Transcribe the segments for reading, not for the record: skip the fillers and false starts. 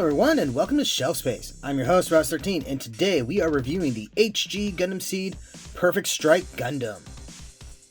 Hello everyone and welcome to Shelf Space. I'm your host Ross13 and today we are reviewing the HG Gundam Seed Perfect Strike Gundam.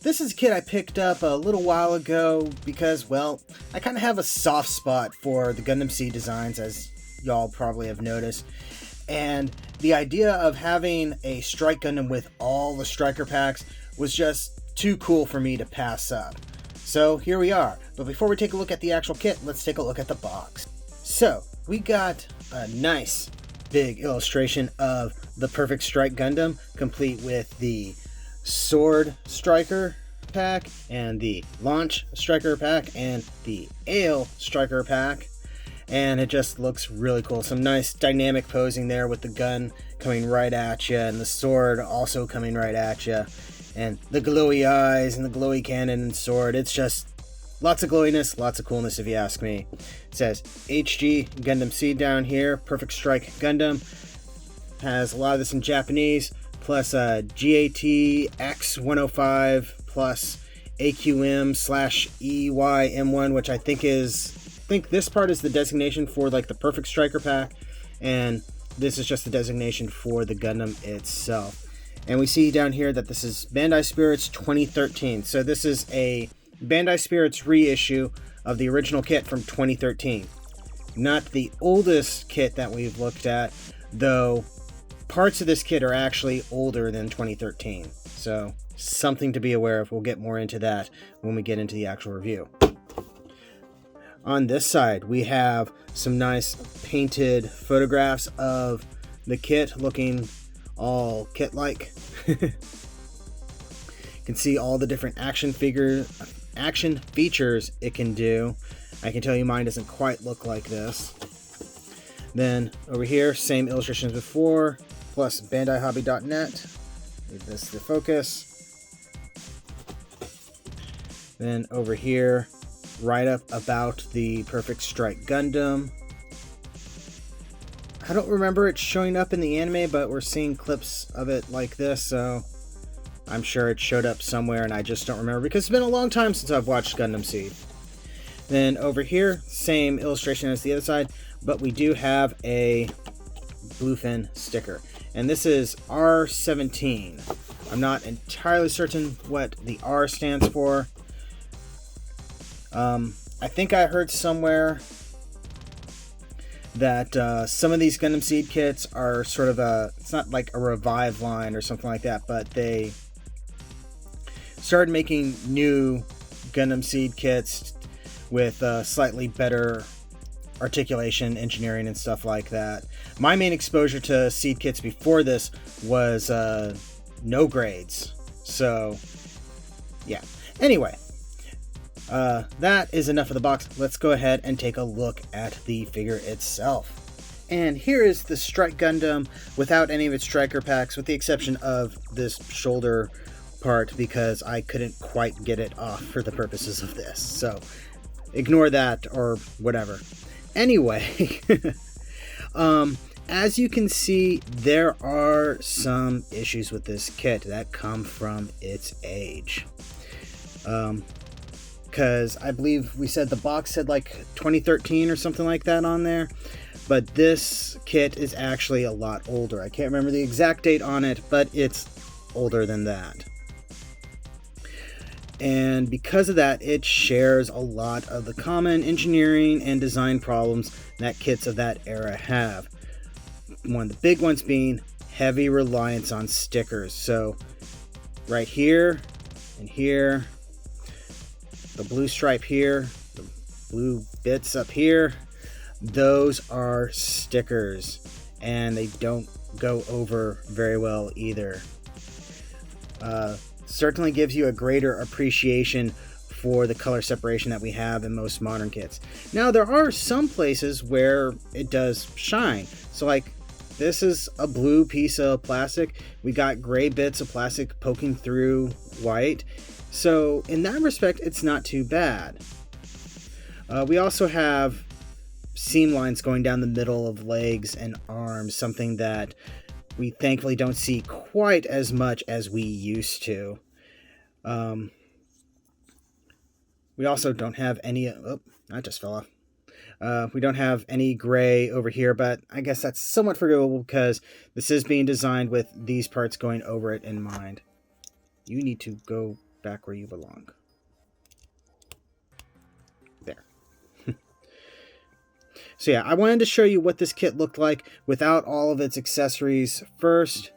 This is a kit I picked up a little while ago because, well, I kind of have a soft spot for the Gundam Seed designs, as y'all probably have noticed. And the idea of having a Strike Gundam with all the striker packs was just too cool for me to pass up. So here we are. But before we take a look at the actual kit, let's take a look at the box. So we got a nice big illustration of the Perfect Strike Gundam, complete with the Sword Striker pack and the Launch Striker pack and the Ale Striker pack. And it just looks really cool. Some nice dynamic posing there with the gun coming right at you and the sword also coming right at you. And the glowy eyes and the glowy cannon and sword. It's just lots of glowiness, lots of coolness if you ask me. It says HG Gundam Seed down here. Perfect Strike Gundam. Has a lot of this in Japanese. Plus GAT X105 plus AQM/EYM1, which I think this part is the designation for like the Perfect Striker pack, and this is just the designation for the Gundam itself. And we see down here that this is Bandai Spirits 2013. So this is a Bandai Spirits reissue of the original kit from 2013. Not the oldest kit that we've looked at, though parts of this kit are actually older than 2013. So something to be aware of. We'll get more into that when we get into the actual review. On this side, we have some nice painted photographs of the kit looking all kit-like. You can see all the different action features it can do. I can tell you mine doesn't quite look like this. Then over here, same illustrations before, plus BandaiHobby.net. Leave this to focus. Then over here, write-up about the Perfect Strike Gundam. I don't remember it showing up in the anime, but we're seeing clips of it like this, so I'm sure it showed up somewhere and I just don't remember because it's been a long time since I've watched Gundam Seed. Then over here, same illustration as the other side, but we do have a bluefin sticker. And this is R17. I'm not entirely certain what the R stands for. I think I heard somewhere that some of these Gundam Seed kits are sort of it's not like a revive line or something like that, but they started making new Gundam Seed kits with slightly better articulation, engineering, and stuff like that. My main exposure to Seed kits before this was no grades. So, yeah. Anyway, that is enough of the box. Let's go ahead and take a look at the figure itself. And here is the Strike Gundam without any of its striker packs, with the exception of this shoulder part because I couldn't quite get it off for the purposes of this. So ignore that or whatever. Anyway, as you can see, there are some issues with this kit that come from its age. Because I believe we said the box said like 2013 or something like that on there, but this kit is actually a lot older. I can't remember the exact date on it, but it's older than that. And because of that, it shares a lot of the common engineering and design problems that kits of that era have. One of the big ones being heavy reliance on stickers. So right here and here, the blue stripe here, the blue bits up here, those are stickers and they don't go over very well either. Certainly gives you a greater appreciation for the color separation that we have in most modern kits. Now there are some places where it does shine. So like this is a blue piece of plastic. We got gray bits of plastic poking through white. So in that respect, it's not too bad. We also have seam lines going down the middle of legs and arms, something that we thankfully don't see quite as much as we used to. We also don't have any... Oh, that just fell off. We don't have any gray over here, but I guess that's somewhat forgivable because this is being designed with these parts going over it in mind. You need to go back where you belong. There. So yeah, I wanted to show you what this kit looked like without all of its accessories first,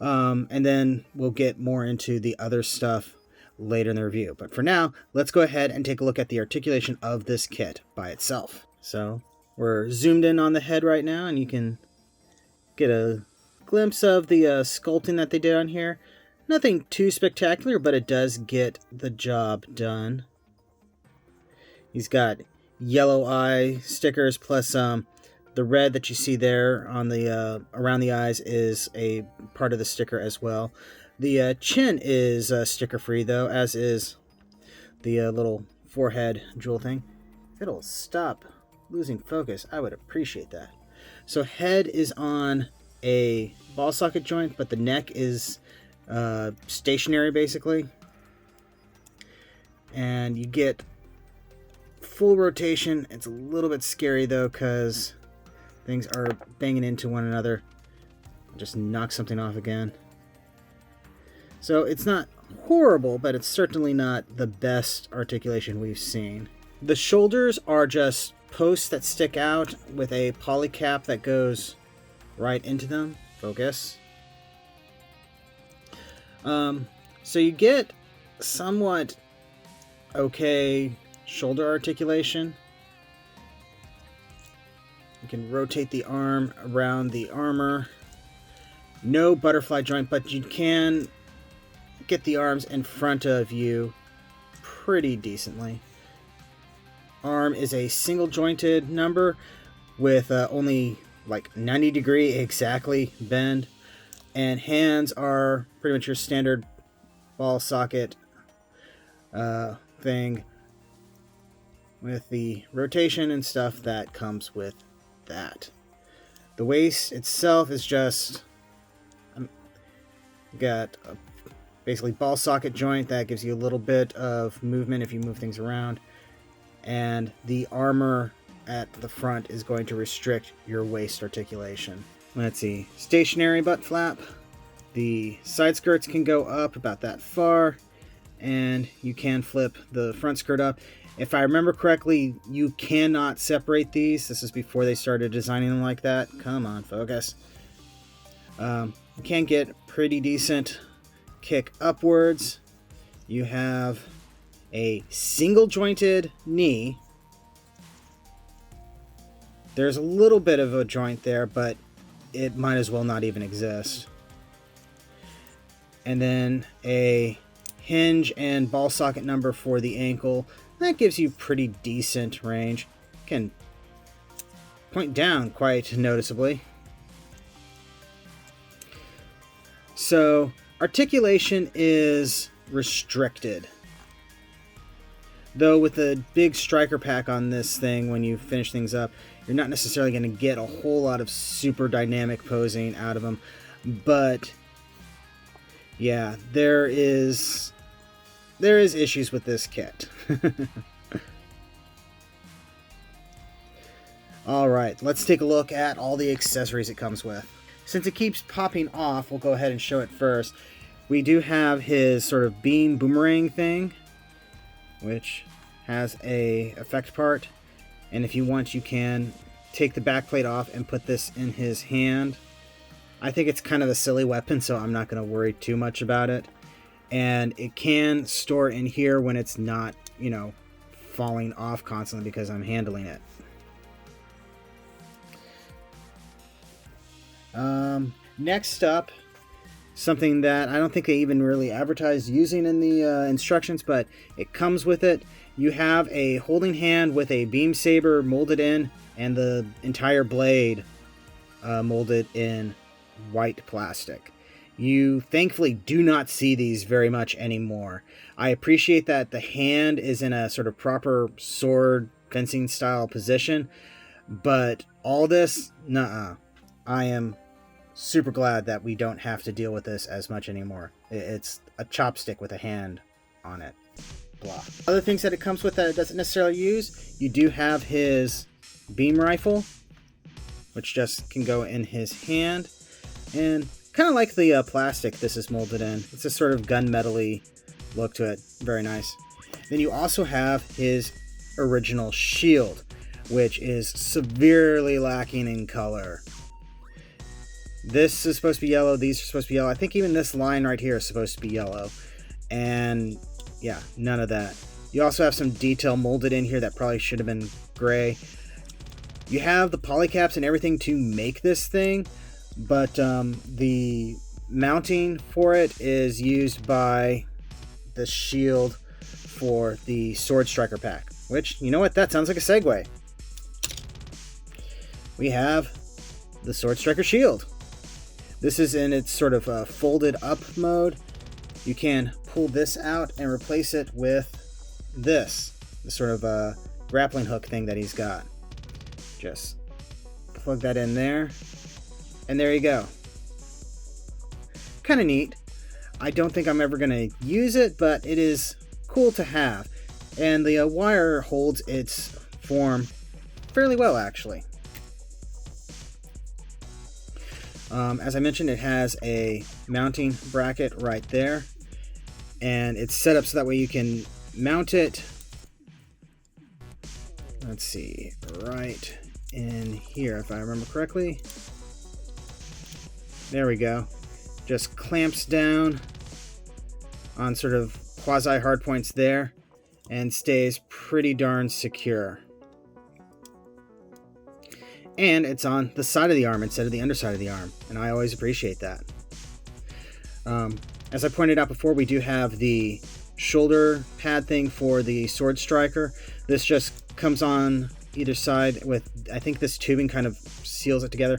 and then we'll get more into the other stuff later in the review. But for now, let's go ahead and take a look at the articulation of this kit by itself. So we're zoomed in on the head right now, and you can get a glimpse of the sculpting that they did on here. Nothing too spectacular, but it does get the job done. He's got yellow eye stickers, plus the red that you see there on the around the eyes is a part of the sticker as well. The chin is sticker free though, as is the little forehead jewel thing. If it'll stop losing focus, I would appreciate that. So head is on a ball socket joint, but the neck is stationary basically. And you get full rotation. It's a little bit scary though because things are banging into one another. Just knock something off again. So it's not horrible, but it's certainly not the best articulation we've seen. The shoulders are just posts that stick out with a poly cap that goes right into them. Focus. So you get somewhat okay shoulder articulation. You can rotate the arm around the armor. No butterfly joint, but you can get the arms in front of you pretty decently. Arm is a single jointed number with only like 90-degree exactly bend, and hands are pretty much your standard ball socket thing with the rotation and stuff that comes with that. The waist itself is just got a basically ball socket joint that gives you a little bit of movement if you move things around, and the armor at the front is going to restrict your waist articulation. Let's see, stationary butt flap. The side skirts can go up about that far, and you can flip the front skirt up. If I remember correctly, you cannot separate these. This is before they started designing them like that. Come on, focus. You can get pretty decent kick upwards. You have a single jointed knee. There's a little bit of a joint there, but it might as well not even exist. And then a hinge and ball socket number for the ankle. That gives you pretty decent range. Can point down quite noticeably. So articulation is restricted. Though with the big striker pack on this thing, when you finish things up, you're not necessarily going to get a whole lot of super dynamic posing out of them. But yeah, there is issues with this kit. Alright, let's take a look at all the accessories it comes with. Since it keeps popping off, we'll go ahead and show it first. We do have his sort of beam boomerang thing, which has a effect part. And if you want, you can take the back plate off and put this in his hand. I think it's kind of a silly weapon, so I'm not going to worry too much about it. And it can store in here when it's not, you know, falling off constantly because I'm handling it. Next up, something that I don't think they even really advertised using in the instructions, but it comes with it. You have a holding hand with a beam saber molded in, and the entire blade molded in white plastic. You thankfully do not see these very much anymore. I appreciate that the hand is in a sort of proper sword fencing style position, but all this, nuh-uh. I am super glad that we don't have to deal with this as much anymore. It's a chopstick with a hand on it. Blah. Other things that it comes with that it doesn't necessarily use, you do have his beam rifle, which just can go in his hand. And kind of like the plastic this is molded in. It's a sort of gunmetal-y look to it. Very nice. Then you also have his original shield, which is severely lacking in color. This is supposed to be yellow. These are supposed to be yellow. I think even this line right here is supposed to be yellow. And yeah, none of that. You also have some detail molded in here that probably should have been gray. You have the polycaps and everything to make this thing, but the mounting for it is used by the shield for the Sword Striker pack, which, you know what, that sounds like a segue. We have the Sword Striker shield. This is in its sort of folded up mode. You can pull this out and replace it with this sort of grappling hook thing that he's got. Just plug that in there, and there you go. Kind of neat. I don't think I'm ever going to use it, but it is cool to have. And the wire holds its form fairly well, actually. As I mentioned, it has a mounting bracket right there, and it's set up so that way you can mount it, let's see, right in here, if I remember correctly. There we go. Just clamps down on sort of quasi hard points there and stays pretty darn secure. And it's on the side of the arm instead of the underside of the arm, and I always appreciate that. As I pointed out before, we do have the shoulder pad thing for the Sword Striker. This just comes on either side with, I think this tubing kind of seals it together,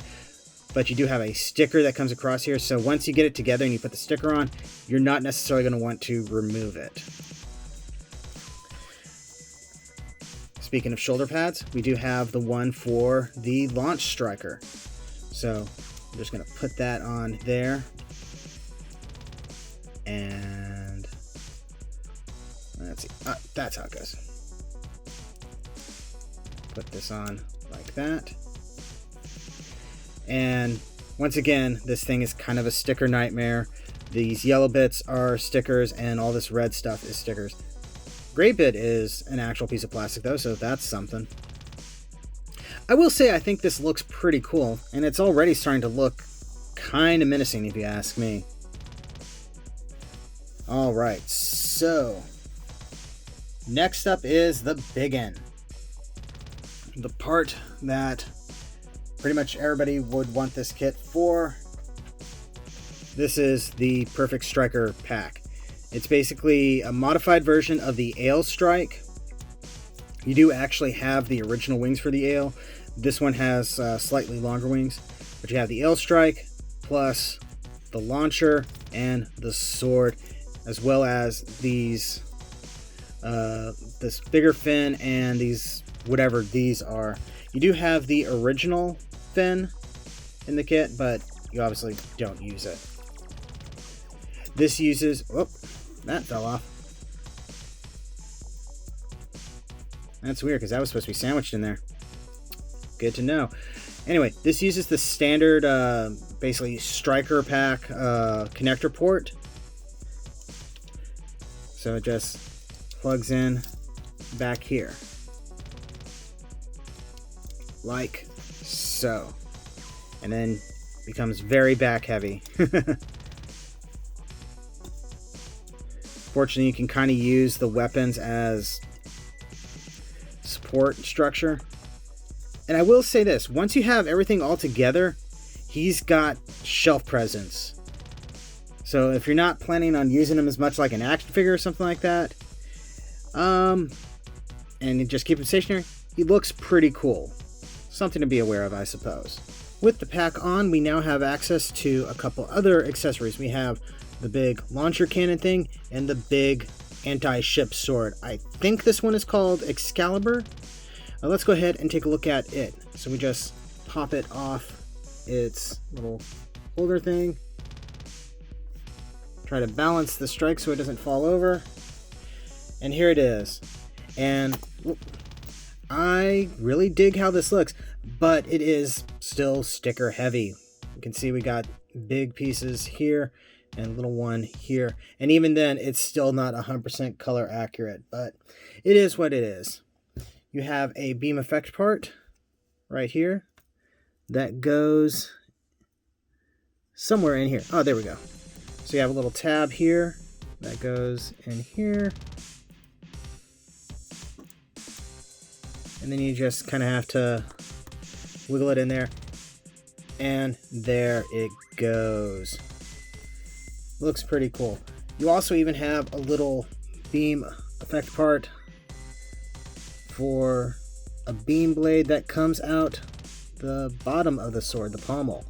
but you do have a sticker that comes across here, so once you get it together and you put the sticker on, you're not necessarily going to want to remove it. Speaking of shoulder pads, we do have the one for the Launch Striker. So I'm just going to put that on there. And let's see. That's how it goes. Put this on like that. And once again, this thing is kind of a sticker nightmare. These yellow bits are stickers, and all this red stuff is stickers. Gray bit is an actual piece of plastic though, so that's something. I will say I think this looks pretty cool, and it's already starting to look kind of menacing if you ask me. Alright, so next up is the biggin. The part that pretty much everybody would want this kit for. This is the Perfect Striker pack. It's basically a modified version of the Ale Strike. You do actually have the original wings for the Ale. This one has slightly longer wings, but you have the Ale Strike plus the launcher and the sword, as well as these this bigger fin and these whatever these are. You do have the original fin in the kit, but you obviously don't use it. This uses, whoop, that fell off. That's weird because that was supposed to be sandwiched in there. Good to know. Anyway, this uses the standard basically striker pack connector port. So it just plugs in back here. Like so. And then becomes very back heavy. Fortunately, you can kind of use the weapons as support structure. And I will say this, once you have everything all together, he's got shelf presence. So if you're not planning on using him as much like an action figure or something like that, and you just keep him stationary, he looks pretty cool. Something to be aware of, I suppose. With the pack on, we now have access to a couple other accessories. We have the big launcher cannon thing and the big anti-ship sword. I think this one is called Excalibur. Let's go ahead and take a look at it. So we just pop it off its little holder thing. Try to balance the strike so it doesn't fall over. And here it is. And I really dig how this looks, but it is still sticker heavy. You can see we got big pieces here and a little one here. And even then, it's still not 100% color accurate, but it is what it is. You have a beam effect part right here that goes somewhere in here. Oh, there we go. So you have a little tab here that goes in here. And then you just kind of have to wiggle it in there. And there it goes. Looks pretty cool. You also even have a little beam effect part for a beam blade that comes out the bottom of the sword, the pommel.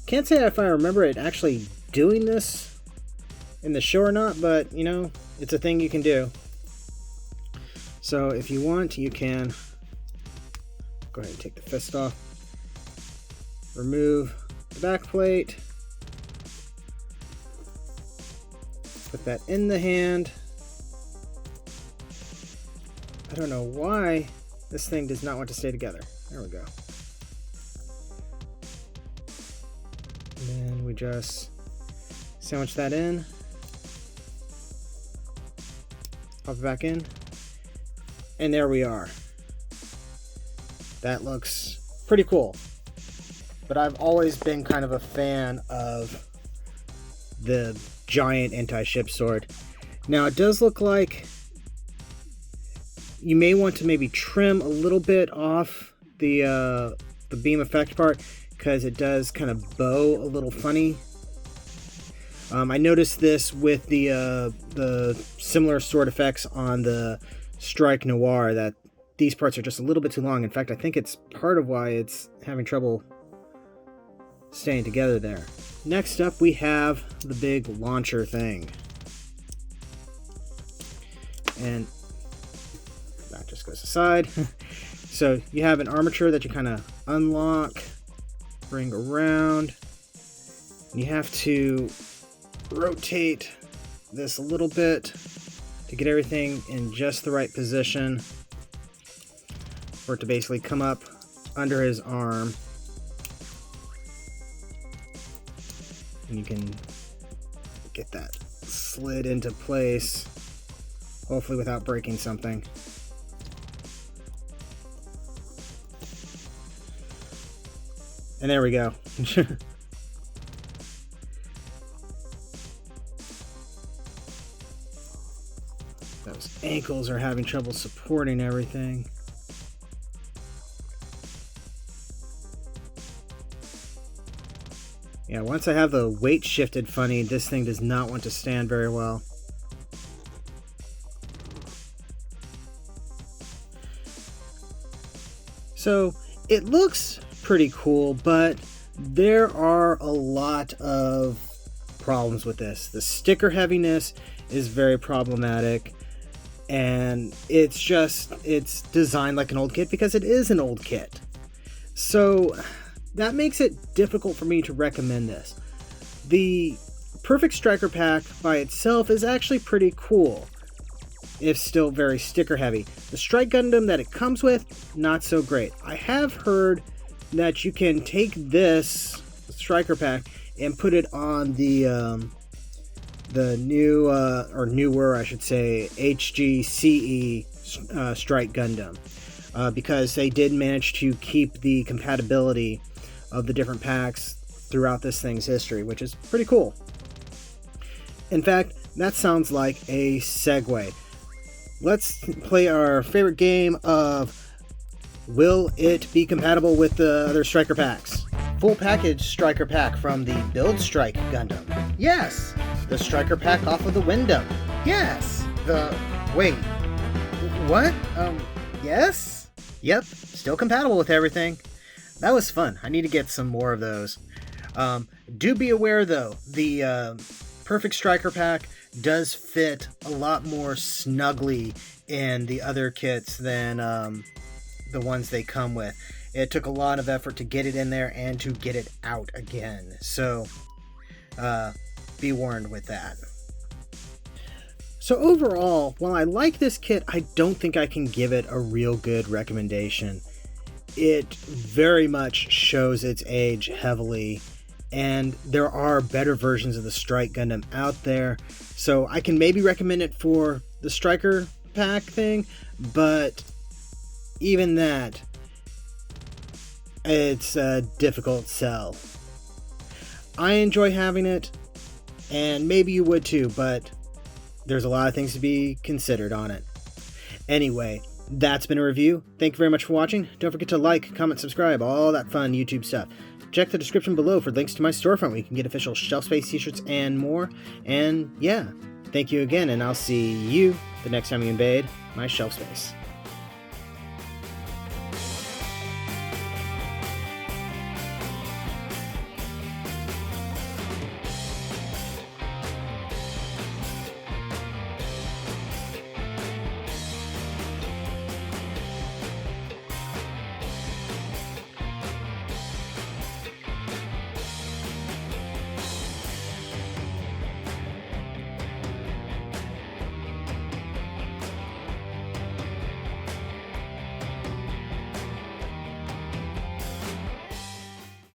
Can't say if I remember it actually doing this in the show or not, but you know, it's a thing you can do. So if you want, you can go ahead and take the fist off, remove the back plate, put that in the hand. I don't know why this thing does not want to stay together. There we go. And then we just sandwich that in, pop it back in, and there we are. That looks pretty cool. But I've always been kind of a fan of the giant anti-ship sword. Now it does look like you may want to maybe trim a little bit off the beam effect part, because it does kind of bow a little funny. I noticed this with the similar sword effects on the Strike Noir, that these parts are just a little bit too long. In fact, I think it's part of why it's having trouble staying together there. Next up, we have the big launcher thing. And that just goes aside. So you have an armature that you kind of unlock, bring around. You have to rotate this a little bit to get everything in just the right position for it to basically come up under his arm. And you can get that slid into place, hopefully without breaking something. And there we go. Those ankles are having trouble supporting everything. Yeah, once I have the weight shifted funny, this thing does not want to stand very well. So it looks pretty cool, but there are a lot of problems with this. The sticker heaviness is very problematic, and it's designed like an old kit because it is an old kit. So that makes it difficult for me to recommend this. The Perfect Striker pack by itself is actually pretty cool, if still very sticker heavy. The Strike Gundam that it comes with, not so great. I have heard that you can take this Striker pack and put it on the new, or newer, I should say, HGCE Strike Gundam, because they did manage to keep the compatibility of the different packs throughout this thing's history, which is pretty cool. In fact, that sounds like a segue. Let's play our favorite game of will it be compatible with the other Striker packs? Full package Striker pack from the Build Strike Gundam. Yes! The Striker pack off of the Windom. Yes! Wait. What? Yes? Yep, still compatible with everything. That was fun. I need to get some more of those. Do be aware, though, the Perfect Striker pack does fit a lot more snugly in the other kits than the ones they come with. It took a lot of effort to get it in there and to get it out again. So be warned with that. So overall, while I like this kit, I don't think I can give it a real good recommendation. It very much shows its age heavily, and there are better versions of the Strike Gundam out there, so I can maybe recommend it for the Striker pack thing, but even that, it's a difficult sell. I enjoy having it, and maybe you would too, but there's a lot of things to be considered on it. Anyway, that's been a review. Thank you very much for watching. Don't forget to like, comment, subscribe, all that fun YouTube stuff. Check the description below for links to my storefront where you can get official shelf space t-shirts and more. And yeah, thank you again, and I'll see you the next time you invade my shelf space.